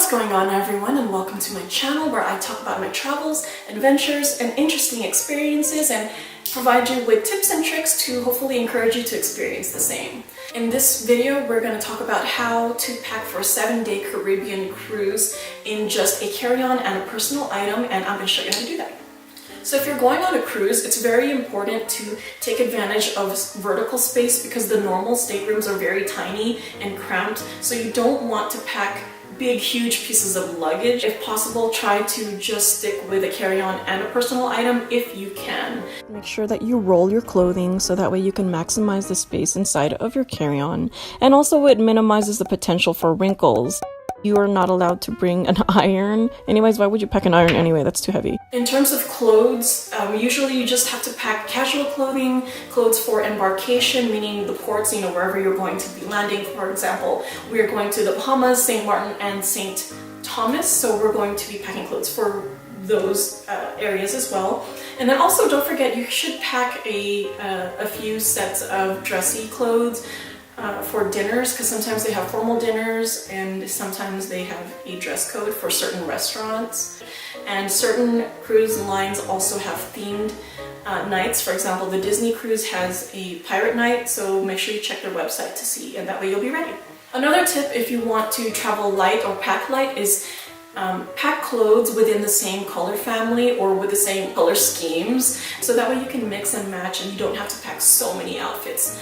What's going on, everyone, and welcome to my channel where I talk about my travels, adventures, and interesting experiences and provide you with tips and tricks to hopefully encourage you to experience the same. In this video, we're going to talk about how to pack for a 7-day Caribbean cruise in just a carry-on and a personal item, and I'm going to show you how to do that. So if you're going on a cruise, it's very important to take advantage of vertical space because the normal staterooms are very tiny and cramped, so you don't want to pack big, huge pieces of luggage. If possible, try to just stick with a carry-on and a personal item if you can. Make sure that you roll your clothing so that way you can maximize the space inside of your carry-on, and also it minimizes the potential for wrinkles. You are not allowed to bring an iron. Anyways, why would you pack an iron anyway? That's too heavy. In terms of clothes, usually you just have to pack casual clothing, clothes for embarkation, meaning the ports, wherever you're going to be landing. For example, we're going to the Bahamas, St. Martin, and St. Thomas, so we're going to be packing clothes for those areas as well. And then also don't forget, you should pack a few sets of dressy clothes for dinners, because sometimes they have formal dinners and sometimes they have a dress code for certain restaurants. And certain cruise lines also have themed nights. For example, the Disney cruise has a pirate night, so make sure you check their website to see, and that way you'll be ready. Another tip if you want to travel light or pack light is pack clothes within the same color family or with the same color schemes, so that way you can mix and match and you don't have to pack so many outfits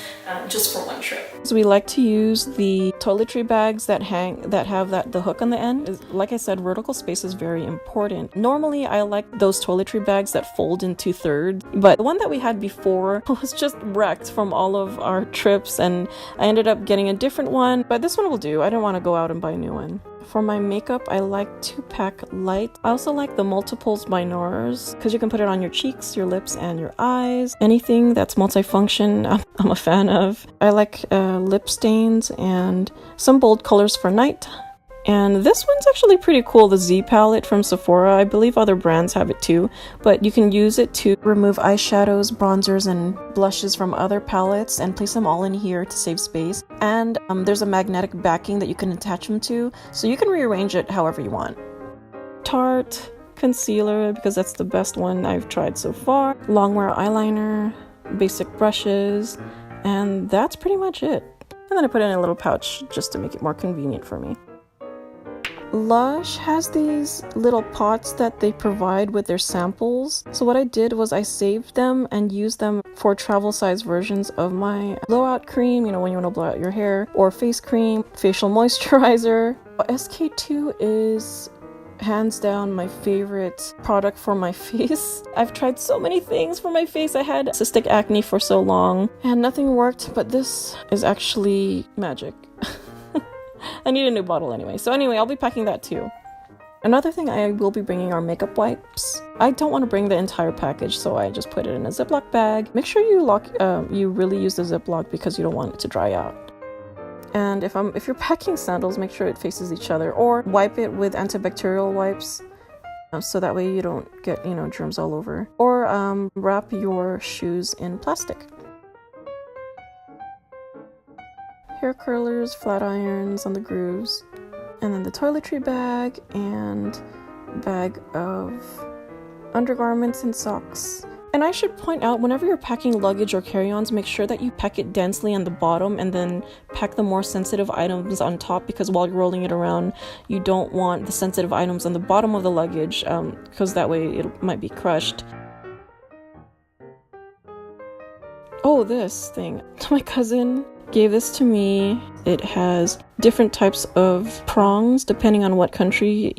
just for one trip. So we like to use the toiletry bags that have the hook on the end. Like I said, vertical space is very important. Normally I like those toiletry bags that fold in 2/3, but the one that we had before was just wrecked from all of our trips, and I ended up getting a different one, but this one will do. I don't want to go out and buy a new one. For my makeup, I like to pack light. I also like the multiples by NARS because you can put it on your cheeks, your lips, and your eyes. Anything that's multifunction, I'm a fan of. I like lip stains and some bold colors for night. And this one's actually pretty cool, the Z palette from Sephora. I believe other brands have it too, but you can use it to remove eyeshadows, bronzers, and blushes from other palettes and place them all in here to save space. And there's a magnetic backing that you can attach them to, so you can rearrange it however you want. Tarte concealer, because that's the best one I've tried so far. Longwear eyeliner, basic brushes, and that's pretty much it. And then I put it in a little pouch just to make it more convenient for me. Lush has these little pots that they provide with their samples. So what I did was I saved them and used them for travel size versions of my blowout cream, when you want to blow out your hair, or face cream, facial moisturizer. SK2 is hands down my favorite product for my face. I've tried so many things for my face. I had cystic acne for so long and nothing worked, but this is actually magic. I need a new bottle anyway. So anyway, I'll be packing that too. Another thing I will be bringing are makeup wipes. I don't want to bring the entire package, so I just put it in a Ziploc bag. Make sure you really use the Ziploc because you don't want it to dry out. And if you're packing sandals, make sure it faces each other, or wipe it with antibacterial wipes so that way you don't get, germs all over. Or wrap your shoes in plastic. Hair curlers, flat irons on the grooves, and then the toiletry bag and bag of undergarments and socks. And I should point out, whenever you're packing luggage or carry-ons, make sure that you pack it densely on the bottom and then pack the more sensitive items on top, because while you're rolling it around, you don't want the sensitive items on the bottom of the luggage because that way it might be crushed. Oh, this thing. My cousin gave this to me. It has different types of prongs depending on what country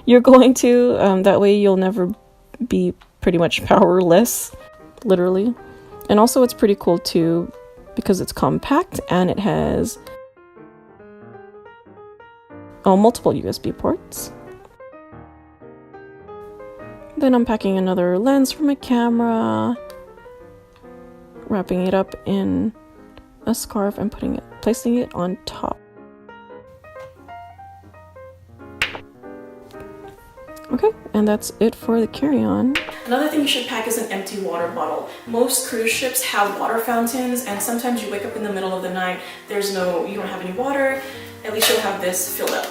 you're going to. That way you'll never be pretty much powerless, literally. And also it's pretty cool too because it's compact and it has multiple USB ports. Then I'm packing another lens for my camera, wrapping it up in a scarf and placing it on top. Okay, and that's it for the carry-on. Another thing you should pack is an empty water bottle. Most cruise ships have water fountains, and sometimes you wake up in the middle of the night, you don't have any water. At least you'll have this filled up.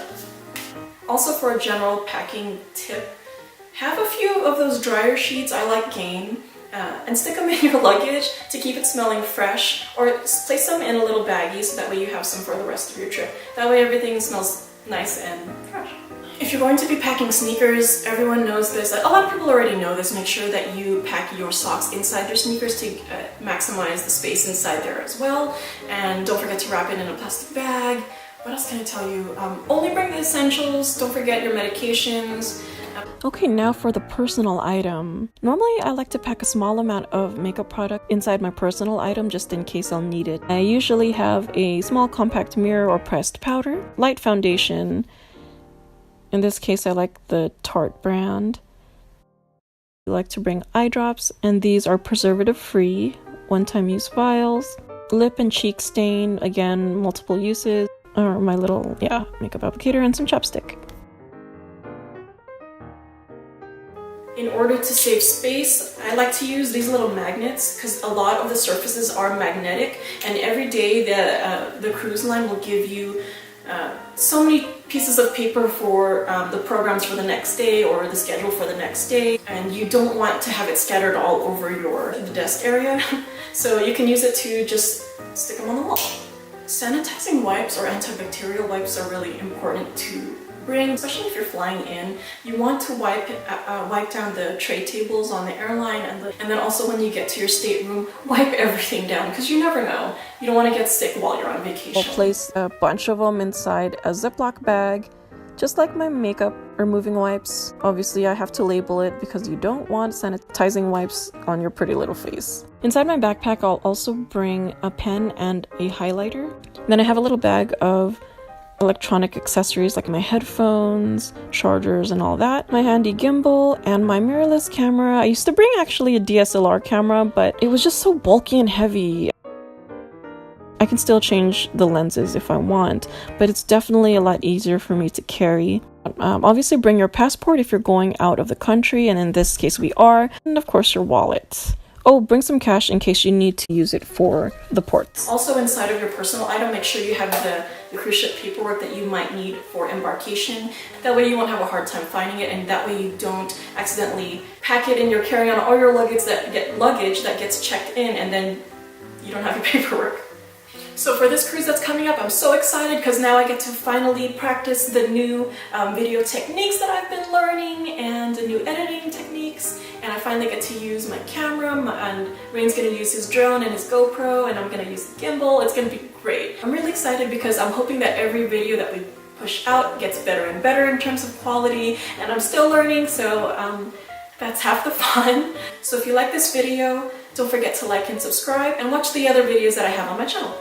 Also, for a general packing tip, have a few of those dryer sheets, I like Gain, and stick them in your luggage to keep it smelling fresh, or place them in a little baggie so that way you have some for the rest of your trip. That way everything smells nice and fresh. If you're going to be packing sneakers, everyone knows this. A lot of people already know this. Make sure that you pack your socks inside your sneakers to maximize the space inside there as well. And don't forget to wrap it in a plastic bag. What else can I tell you? Only bring the essentials. Don't forget your medications. Okay, now for the personal item. Normally, I like to pack a small amount of makeup product inside my personal item just in case I'll need it. I usually have a small compact mirror or pressed powder, light foundation. In this case, I like the Tarte brand. I like to bring eye drops, and these are preservative-free, one-time use vials. Lip and cheek stain, again, multiple uses. Or my little, makeup applicator and some chapstick. In order to save space, I like to use these little magnets because a lot of the surfaces are magnetic, and every day the cruise line will give you so many pieces of paper for the programs for the next day or the schedule for the next day, and you don't want to have it scattered all over the desk area. So you can use it to just stick them on the wall. Sanitizing wipes or antibacterial wipes are really important to bring, especially if you're flying in. You want to wipe down the tray tables on the airline, and then also when you get to your stateroom, wipe everything down because you never know. You don't want to get sick while you're on vacation. I'll place a bunch of them inside a Ziploc bag, just like my makeup removing wipes. Obviously, I have to label it because you don't want sanitizing wipes on your pretty little face. Inside my backpack, I'll also bring a pen and a highlighter. Then I have a little bag of electronic accessories like my headphones, chargers, and all that. My handy gimbal and my mirrorless camera. I used to bring actually a DSLR camera, but it was just so bulky and heavy. I can still change the lenses if I want, but it's definitely a lot easier for me to carry. Obviously bring your passport if you're going out of the country, and in this case we are, and of course your wallet. Oh, bring some cash in case you need to use it for the ports. Also inside of your personal item, make sure you have the cruise ship paperwork that you might need for embarkation. That way you won't have a hard time finding it, and that way you don't accidentally pack it in your carry-on or your luggage that gets checked in and then you don't have your paperwork. So for this cruise that's coming up, I'm so excited because now I get to finally practice the new video techniques that I've been learning and the new editing techniques, and I finally get to use my camera, and Rain's going to use his drone and his GoPro, and I'm going to use the gimbal. It's going to be great. I'm really excited because I'm hoping that every video that we push out gets better and better in terms of quality, and I'm still learning, so that's half the fun. So if you like this video, don't forget to like and subscribe and watch the other videos that I have on my channel.